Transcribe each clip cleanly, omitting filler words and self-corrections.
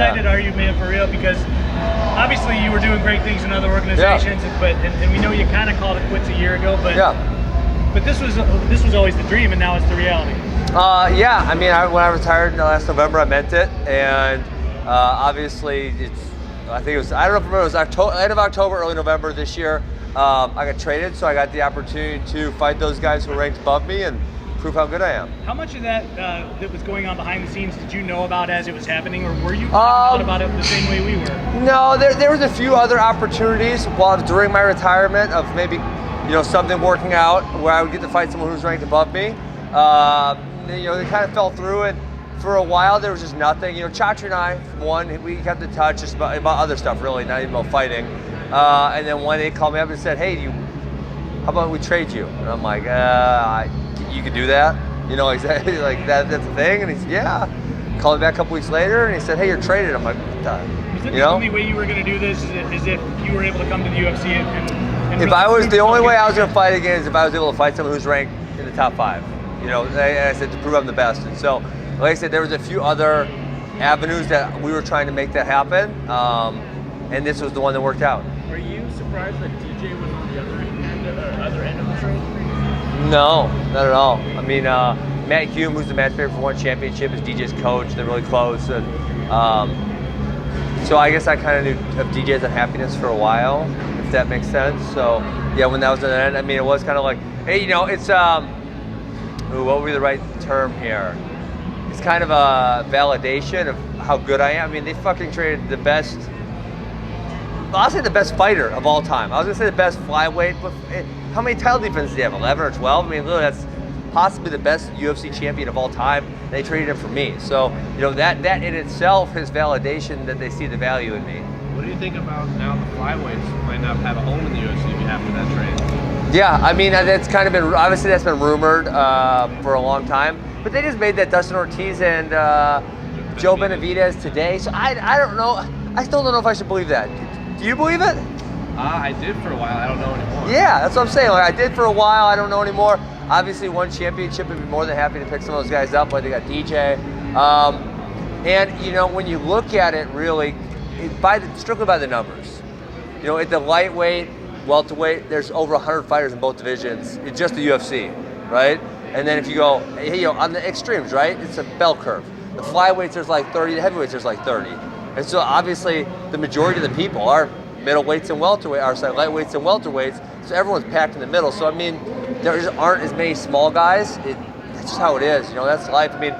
excited are you, man, for real? Because obviously you were doing great things in other organizations, and we know you kind of called it quits a year ago, but but this was always the dream, and now it's the reality. Yeah, I mean, when I retired last November, I meant it, and obviously I think it was, I don't know if it was end of October, early November this year. I got traded, so I got the opportunity to fight those guys who ranked above me and prove how good I am. How much of that that was going on behind the scenes did you know about as it was happening, or were you thought about it the same way we were? No, there was a few other opportunities during my retirement of maybe, you know, something working out where I would get to fight someone who's ranked above me. You know, they kind of fell through, and for a while there was just nothing. You know, Chachi and I, we kept in touch just about other stuff, really, not even about fighting. And then one day he called me up and said, "Hey, how about we trade you?" And I'm like, you could do that? You know, exactly, like that's a thing? And he said, yeah. Called me back a couple weeks later, and he said, "Hey, you're traded." I'm like, what the? Was it the only way you were going to do this is if you were able to come to the UFC and if I was, the only way I was going to fight again is if I was able to fight someone who's ranked in the top 5. You know, I said to prove I'm the best. And so, like I said, there was a few other avenues that we were trying to make that happen, and this was the one that worked out. Were you surprised that DJ was on the other end of the trade? No, not at all. I mean, Matt Hume, who's the match favorite for one championship, is DJ's coach. They're really close, and so I guess I kind of knew of DJ's unhappiness for a while, if that makes sense. So yeah, when that was an end, I mean, it was kind of like, hey, you know, it's what would be the right term here? It's kind of a validation of how good I am. I mean, they fucking traded the best. I'll say the best fighter of all time. I was gonna say the best flyweight, but how many title defenses do they have? 11 or 12? I mean, literally, that's possibly the best UFC champion of all time. They traded him for me. So, you know, that in itself is validation that they see the value in me. What do you think about now the flyweights might not have a home in the UFC after that trade? Yeah, I mean, that's kind of been, obviously that's been rumored for a long time, but they just made that Dustin Ortiz and Joe Benavidez today. So I don't know. I still don't know if I should believe that. Do you believe it? I did for a while. I don't know anymore. Yeah, that's what I'm saying. Like, I did for a while. I don't know anymore. Obviously, one championship, I'd be more than happy to pick some of those guys up. Like they got DJ. And, you know, when you look at it really, strictly by the numbers, you know, at the lightweight, welterweight, there's over 100 fighters in both divisions. It's just the UFC, right? And then if you go, you know, on the extremes, right? It's a bell curve. The flyweights, there's like 30. The heavyweights, there's like 30. And so obviously the majority of the people are middleweights and lightweights and welterweights. So everyone's packed in the middle. So I mean, there just aren't as many small guys. That's just how it is. You know, that's life. I mean,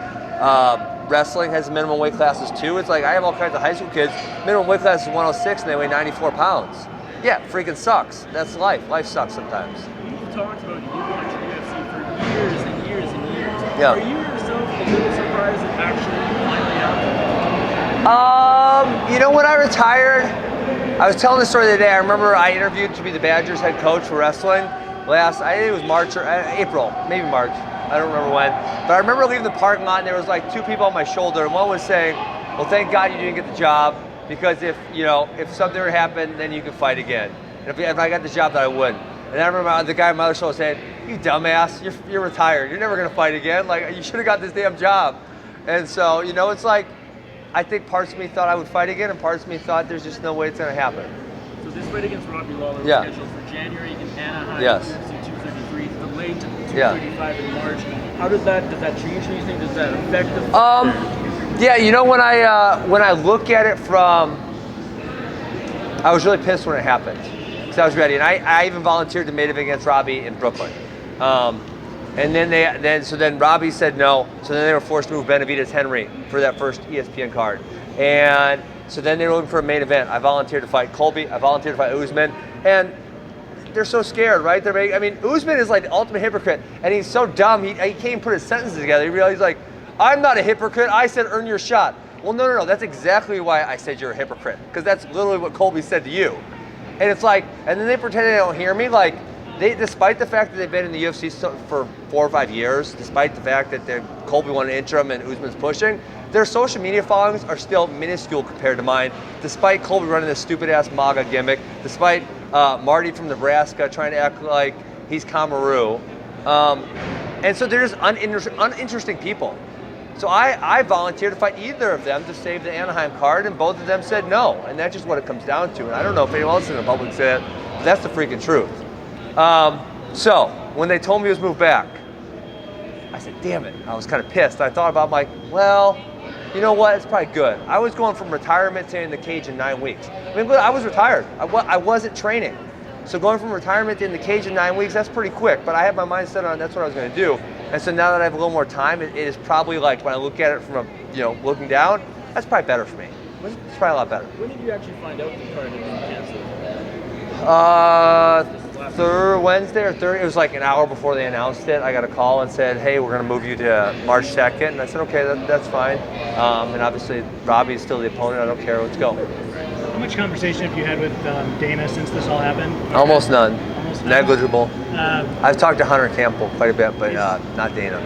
wrestling has minimum weight classes too. It's like I have all kinds of high school kids. Minimum weight class is 106 and they weigh 94 pounds. Yeah, freaking sucks. That's life. Life sucks sometimes. You've talked about you watching UFC for years and years and years. Yeah. Are you yourself a little surprised that actually finally happened? You know, when I retired, I was telling the story the other day. I remember I interviewed to be the Badgers head coach for wrestling I think it was March or April, maybe March. I don't remember when. But I remember leaving the parking lot and there was like 2 people on my shoulder, and one was saying, "Well, thank God you didn't get the job, because if something were to happen, then you could fight again. And if I got the job, then I wouldn't." And I remember the guy on my other shoulder saying, "You dumbass, you're retired. You're never gonna fight again. Like, you should have got this damn job." And so, you know, it's like, I think parts of me thought I would fight again, and parts of me thought there's just no way it's gonna happen. So this fight against Robbie Lawler was Yeah. scheduled for January in Anaheim. Yes. UFC 233, delayed to 235 in March. How does that change anything? Does that affect the Yeah, you know, when I look at it from, I was really pissed when it happened, because I was ready, and I even volunteered to main event against Robbie in Brooklyn. And then Robbie said no, so then they were forced to move Benavidez Henry for that first ESPN card. And so then they were looking for a main event. I volunteered to fight Colby, I volunteered to fight Usman, and they're so scared, right? Usman is like the ultimate hypocrite, and he's so dumb, he can't even put his sentences together. He realized, like, I'm not a hypocrite, I said earn your shot. Well, no, that's exactly why I said you're a hypocrite, because that's literally what Colby said to you. And it's like, and then they pretend they don't hear me, like, despite the fact that they've been in the UFC for 4 or 5 years, despite the fact that Colby won an interim and Usman's pushing, their social media followings are still minuscule compared to mine, despite Colby running this stupid-ass MAGA gimmick, despite Marty from Nebraska trying to act like he's Kamaru. And so they're just uninteresting people. So I volunteered to fight either of them to save the Anaheim card, and both of them said no. And that's just what it comes down to. And I don't know if anyone else in the public said it, but that's the freaking truth. So when they told me it was moved back, I said, damn it. I was kind of pissed. I thought about, like, well, you know what? It's probably good. I was going from retirement to in the cage in 9 weeks. I mean, I was retired. I wasn't training. So going from retirement to in the cage in 9 weeks, that's pretty quick. But I had my mind set on that's what I was going to do. And so now that I have a little more time, it is probably like, when I look at it from looking down, that's probably better for me. It's probably a lot better. When did you actually find out the card had been canceled? Wednesday or Thursday. It was like an hour before they announced it. I got a call and said, hey, we're going to move you to March 2nd. And I said, okay, that's fine. And obviously, Robbie's still the opponent. I don't care. Let's go. How much conversation have you had with Dana since this all happened? Almost none. Negligible. I've talked to Hunter Campbell quite a bit, but not Dana.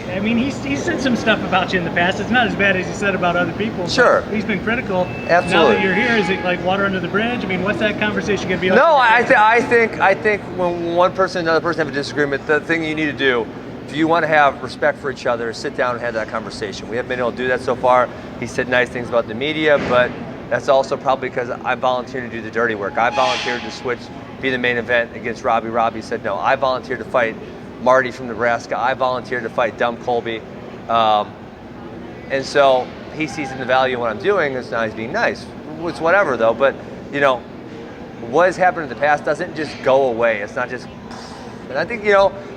I mean, he's said some stuff about you in the past. It's not as bad as he said about other people. Sure. He's been critical. Absolutely. Now that you're here, is it like water under the bridge? I mean, what's that conversation going to be like? No, I think when one person and another person have a disagreement, the thing you need to do, if you want to have respect for each other, is sit down and have that conversation. We haven't been able to do that so far. He said nice things about the media, but that's also probably because I volunteered to do the dirty work. I volunteered to switch, be the main event against Robbie. Robbie said no. I volunteered to fight Marty from Nebraska. I volunteered to fight dumb Colby. And so he sees in the value in what I'm doing. It's now he's being nice. It's whatever though, but what has happened in the past doesn't just go away. It's not just, and I think,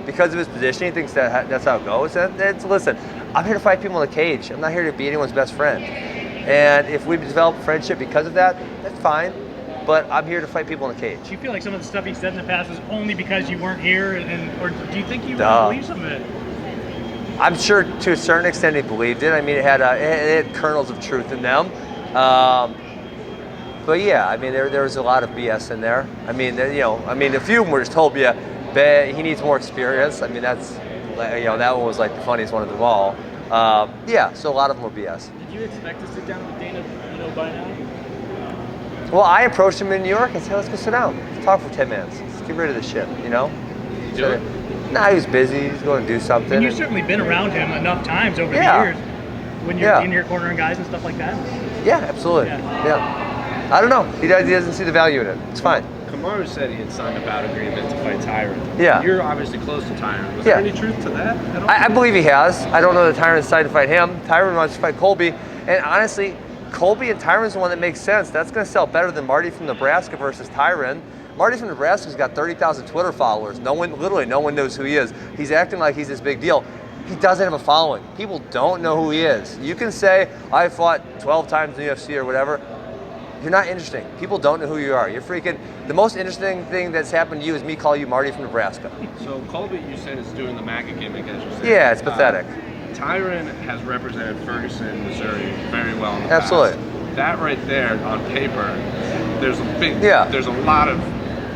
because of his position, he thinks that's how it goes. And listen, I'm here to fight people in the cage. I'm not here to be anyone's best friend. And if we develop friendship because of that, that's fine. But I'm here to fight people in the cage. Do you feel like some of the stuff he said in the past was only because you weren't here, or do you think he really believes some of it? I'm sure to a certain extent he believed it. I mean, it had kernels of truth in them. But yeah, I mean, there was a lot of BS in there. I mean, a few of them were just told you, he needs more experience. I mean, that's, that one was like the funniest one of them all. Yeah, so a lot of them were BS. Did you expect to sit down with Dana, by now? Well, I approached him in New York and said, let's go sit down. Let's talk for 10 minutes. Let's get rid of this shit, Did you do it? Nah, he was busy. He's going to do something. And you've certainly been around him enough times over the years when you're in here cornering guys and stuff like that. Yeah, absolutely. Yeah. I don't know. He doesn't see the value in it. It's fine. Kamaru said he had signed a bout agreement to fight Tyron. Yeah. You're obviously close to Tyron. Was there any truth to that at all? I believe he has. I don't know that Tyron decided to fight him. Tyron wants to fight Colby. And honestly, Colby and Tyron's the one that makes sense. That's going to sell better than Marty from Nebraska versus Tyron. Marty from Nebraska's got 30,000 Twitter followers. Literally no one knows who he is. He's acting like he's this big deal. He doesn't have a following. People don't know who he is. You can say, I fought 12 times in the UFC or whatever. You're not interesting. People don't know who you are. You're freaking, the most interesting thing that's happened to you is me calling you Marty from Nebraska. So Colby, you said, is doing the MAGA gimmick, as you said. Yeah, it's pathetic. Tyron has represented Ferguson, Missouri very well in the Absolutely. past. That right there on paper, there's a lot of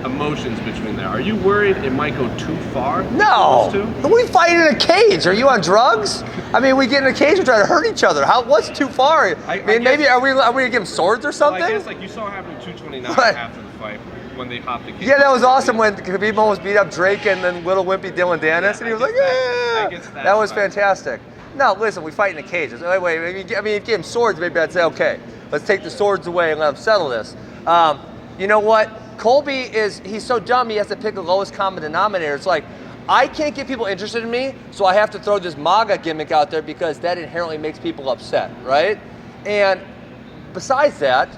emotions between there. Are you worried it might go too far? No. We fight in a cage. Are you on drugs? I mean, we get in a cage and try to hurt each other. What's too far? Maybe are we gonna give them swords or something? Well, I guess like you saw happen in 229 after the fight when they hopped the cage. Yeah, that was awesome when Khabib almost beat up Drake and then little wimpy Dylan Dennis, and he was like, yeah. That was fantastic. No, listen, we fight in a cage. Wait, I mean, if you gave him swords, maybe I'd say, okay, let's take the swords away and let him settle this. You know what? Colby he's so dumb, he has to pick the lowest common denominator. It's like, I can't get people interested in me, so I have to throw this MAGA gimmick out there because that inherently makes people upset, right? And besides that,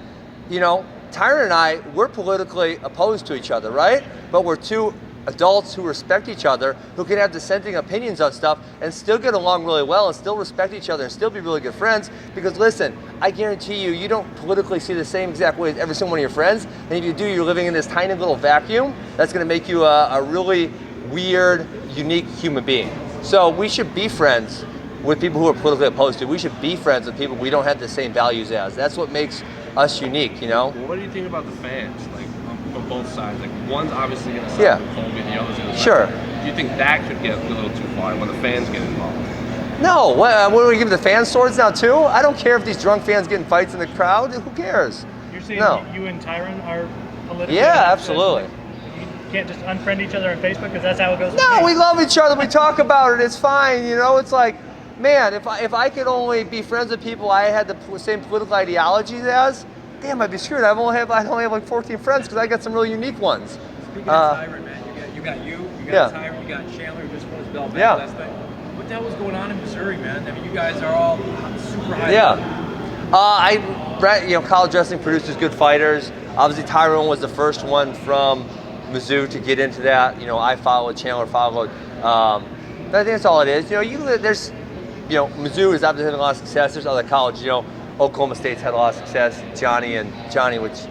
Tyron and I, we're politically opposed to each other, right? But we're two adults who respect each other, who can have dissenting opinions on stuff and still get along really well and still respect each other and still be really good friends. Because listen, I guarantee you don't politically see the same exact way as every single one of your friends. And if you do, you're living in this tiny little vacuum that's going to make you a really weird, unique human being. So we should be friends with people who are politically opposed to. We should be friends with people we don't have the same values as. That's what makes us unique, Well, what do you think about the fans? From both sides, like one's obviously going to side with Colby, the other's going to side. Do you think that could get a little too far when the fans get involved? No, what do we give the fans swords now too? I don't care if these drunk fans get in fights in the crowd. Who cares? You're saying you and Tyron are politically? Yeah, absolutely. You can't just unfriend each other on Facebook because that's how it goes. No, we love each other. We talk about it. It's fine. It's like, man, if I could only be friends with people I had the same political ideologies as, damn, I'd be screwed. I only have like 14 friends because I got some really unique ones. Speaking of Tyron, man, you got Tyron, you got Chandler who just won his belt back last night. What the hell was going on in Missouri, man? I mean, you guys are all super high. College wrestling produces good fighters. Obviously, Tyrone was the first one from Mizzou to get into that. I followed, Chandler followed. But I think that's all it is. Mizzou is obviously having a lot of success. There's other colleges. Oklahoma State's had a lot of success. Johnny, which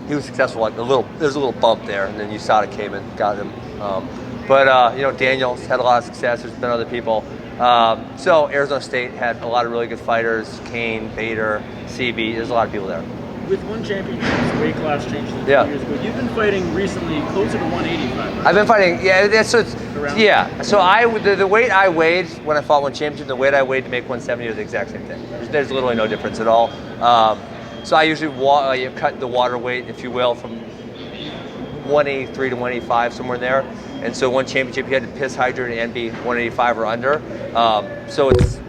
he was successful. There's a little bump there, and then USADA came and got him. Daniels had a lot of success. There's been other people. So Arizona State had a lot of really good fighters. Kane, Bader, CB. There's a lot of people there. With one championship, the weight class changed a few years ago. You've been fighting recently closer to 185, right? I've been fighting, So the weight I weighed when I fought one championship, the weight I weighed to make 170 was the exact same thing. There's literally no difference at all. So I usually cut the water weight, if you will, from 183 to 185, somewhere in there. And so one championship, you had to piss hydrate and be 185 or under. So it's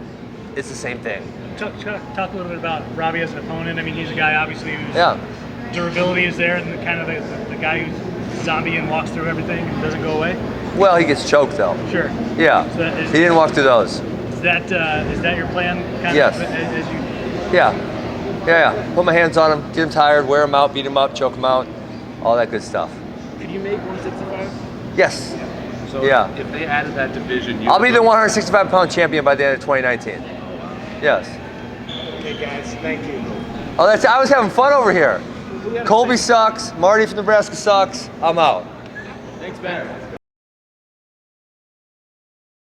the same thing. Talk a little bit about Robbie as an opponent. I mean, he's a guy obviously whose durability is there, and kind of the guy who's zombie and walks through everything and doesn't go away. Well, he gets choked though. Sure. Yeah. So he didn't walk through those. Is that your plan? Yes. As you... Yeah. Put my hands on him, get him tired, wear him out, beat him up, choke him out, all that good stuff. Could you make 165? Yes. So if they added that division, I'll be the 165-pound champion by the end of 2019. Yes. Okay, guys, thank you. I was having fun over here. Colby sucks. Marty from Nebraska sucks. I'm out. Thanks, Ben.